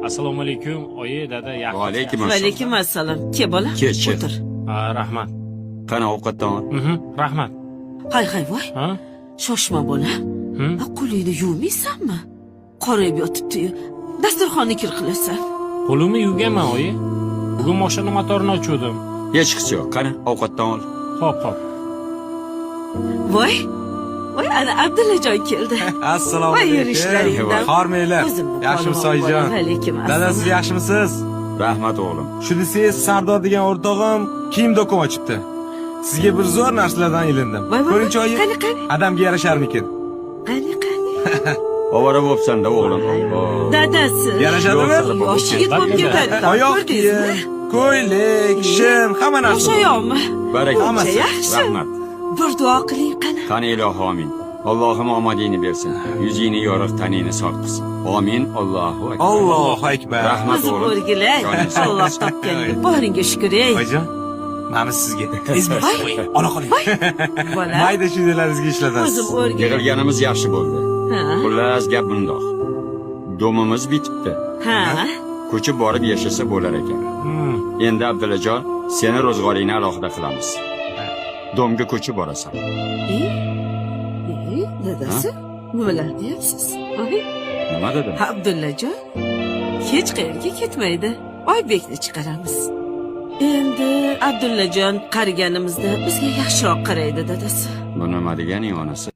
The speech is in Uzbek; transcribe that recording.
Assalomu alaykum, oyi, dada, yaxshi. Alaykum Va assalom. alaykum assalom. Ke bola? Ke. O'tir. Rahmat. Qani ovqatdan ol. Rahmat. Hay voy. Ha? Shoshma bola. Qo'lingni yuvmaysanmi? Qorayib yotibdi-yu. Dasturxonni kir qilasan. Qo'limni yuvganman, oyi. Bugun mashina motorini ochuvdim. Hech qisi yo'q. Qani ovqatdan ol. Xo'p. Voy. Voy, ana Abdullajon keldi. Assalomu Voy, alaykum. yurishlaringdan. Hormanglar. O'zimni Yaxshimisiz qo'lim oyijon? bor. Alaykum assalom. Dada, siz yaxshimisiz? Rahmat o'g'lim. Shunisiz Sardor degan o'rtog'im kiyim do'kon ochibdi. Sizga bir zo'r narsalardan ilindim. Voy, Ko'ringchi oyi. qani. Adamga yarasharmikin? Qani. Ovora bo'psan-da o'g'lim. Dadasi. Yarashadimi? Yosh yigit bo'lib ketadi. Oyoq kiyim, ko'ylak, shim, hamma narsa. O'shayoqmi? Barakalloh. Yaxshi. Rahmat. Bir duo qiling qani. Qani ilohi amin. Allohim omadingni bersin. Yuzingni yorug', taningni sog' qilsin. Amin. Allohu akbar. Allohu akbar. Rahmat O'zim o'g'lim. o'rgilay. Alloh topganiga boringga shukr ey. Oyijon, mana sizga. Ezmaysiz. Ola qoling. Bola. Mayda shunalaringizga ishlatasiz. O'zim o'rgilay. Yig'ilganimiz yaxshi bo'ldi. Ha. Xullas, gap bundoq. Domimiz bitibdi. Ha. Ko'chib borib yashasa bo'lar ekan. Endi Abdullajon, seni ro'zg'oringni alohida qilamiz. Domga ko'chib borasan. Dadasi, nimalar deyapsiz? Nima dedim? Abdullajon hech qayerga ketmaydi. Oybekni chiqaramiz. Endi Abdullajon qariganimizda bizga yaxshiroq qaraydi dadasi. Bu nima deganing onasi?